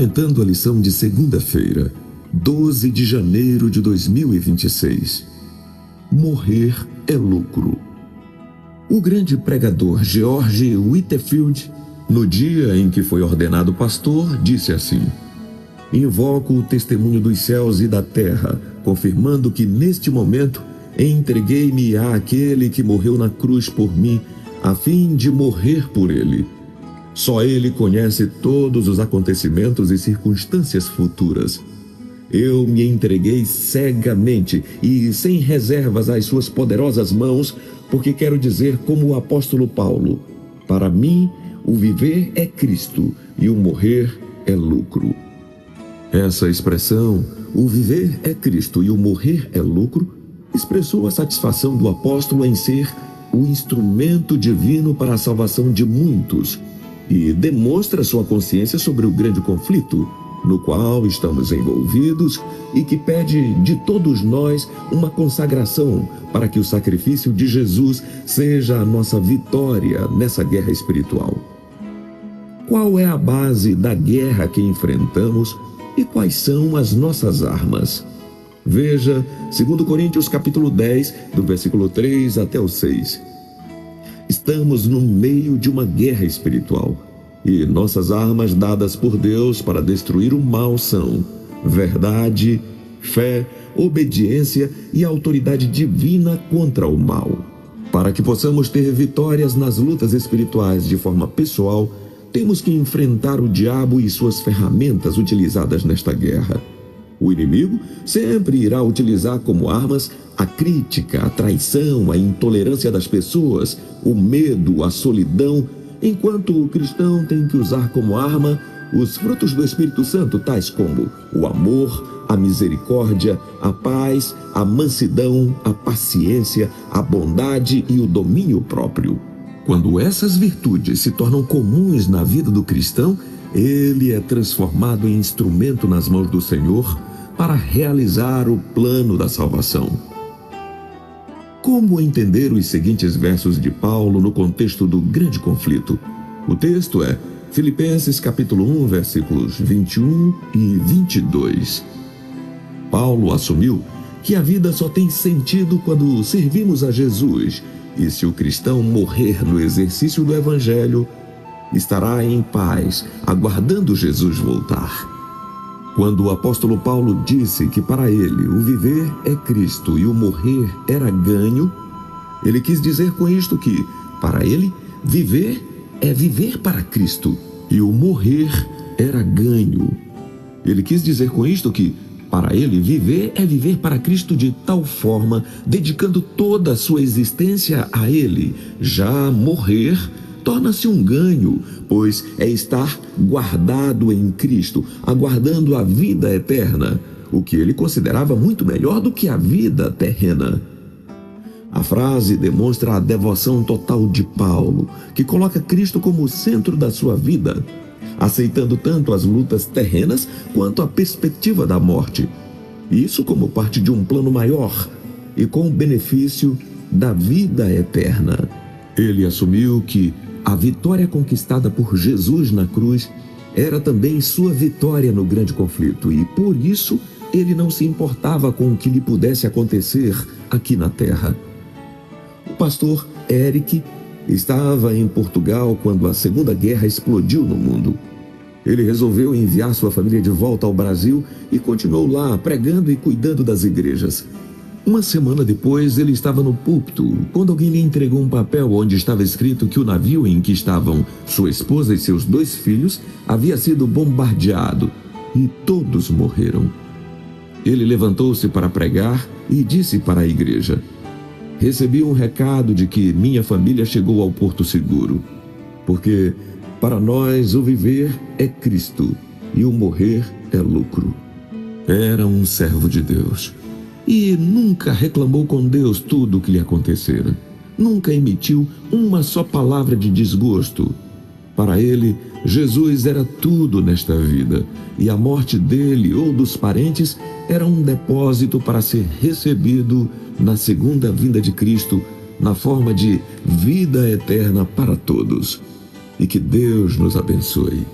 comentando a lição de segunda-feira, 12 de janeiro de 2026. Morrer é lucro. O grande pregador George Whitefield, no dia em que foi ordenado pastor, disse assim: invoco o testemunho dos céus e da terra, confirmando que neste momento entreguei-me àquele que morreu na cruz por mim, a fim de morrer por ele. Só ele conhece todos os acontecimentos e circunstâncias futuras. Eu me entreguei cegamente e sem reservas às suas poderosas mãos, porque quero dizer como o apóstolo Paulo: para mim, o viver é Cristo e o morrer é lucro. Essa expressão, o viver é Cristo e o morrer é lucro, expressou a satisfação do apóstolo em ser o instrumento divino para a salvação de muitos e demonstra sua consciência sobre o grande conflito no qual estamos envolvidos e que pede de todos nós uma consagração para que o sacrifício de Jesus seja a nossa vitória nessa guerra espiritual. Qual é a base da guerra que enfrentamos e quais são as nossas armas? Veja 2 Coríntios capítulo 10, do versículo 3 até o 6. Estamos no meio de uma guerra espiritual. E nossas armas dadas por Deus para destruir o mal são verdade, fé, obediência e autoridade divina contra o mal. Para que possamos ter vitórias nas lutas espirituais de forma pessoal, temos que enfrentar o diabo e suas ferramentas utilizadas nesta guerra. O inimigo sempre irá utilizar como armas a crítica, a traição, a intolerância das pessoas, o medo, a solidão, enquanto o cristão tem que usar como arma os frutos do Espírito Santo, tais como o amor, a misericórdia, a paz, a mansidão, a paciência, a bondade e o domínio próprio. Quando essas virtudes se tornam comuns na vida do cristão, ele é transformado em instrumento nas mãos do Senhor para realizar o plano da salvação. Como entender os seguintes versos de Paulo no contexto do grande conflito? O texto é Filipenses capítulo 1, versículos 21 e 22. Paulo assumiu que a vida só tem sentido quando servimos a Jesus, e se o cristão morrer no exercício do Evangelho, estará em paz, aguardando Jesus voltar. Quando o apóstolo Paulo disse que para ele o viver é Cristo e o morrer era ganho, ele quis dizer com isto que, para ele, viver é viver para Cristo e o morrer era ganho. Ele quis dizer com isto que, para ele, viver é viver para Cristo de tal forma, dedicando toda a sua existência a Ele. Já morrer torna-se um ganho, pois é estar guardado em Cristo, aguardando a vida eterna, o que ele considerava muito melhor do que a vida terrena. A frase demonstra a devoção total de Paulo, que coloca Cristo como o centro da sua vida, aceitando tanto as lutas terrenas quanto a perspectiva da morte. Isso como parte de um plano maior e com o benefício da vida eterna. Ele assumiu que a vitória conquistada por Jesus na cruz era também sua vitória no grande conflito e, por isso, ele não se importava com o que lhe pudesse acontecer aqui na terra. O pastor Eric estava em Portugal quando a Segunda Guerra explodiu no mundo. Ele resolveu enviar sua família de volta ao Brasil e continuou lá pregando e cuidando das igrejas. Uma semana depois, ele estava no púlpito, quando alguém lhe entregou um papel onde estava escrito que o navio em que estavam sua esposa e seus 2 filhos havia sido bombardeado e todos morreram. Ele levantou-se para pregar e disse para a igreja: recebi um recado de que minha família chegou ao porto seguro, porque para nós o viver é Cristo e o morrer é lucro. Era um servo de Deus. E nunca reclamou com Deus tudo o que lhe acontecera. Nunca emitiu uma só palavra de desgosto. Para ele, Jesus era tudo nesta vida, e a morte dele ou dos parentes era um depósito para ser recebido na segunda vinda de Cristo, na forma de vida eterna para todos. E que Deus nos abençoe.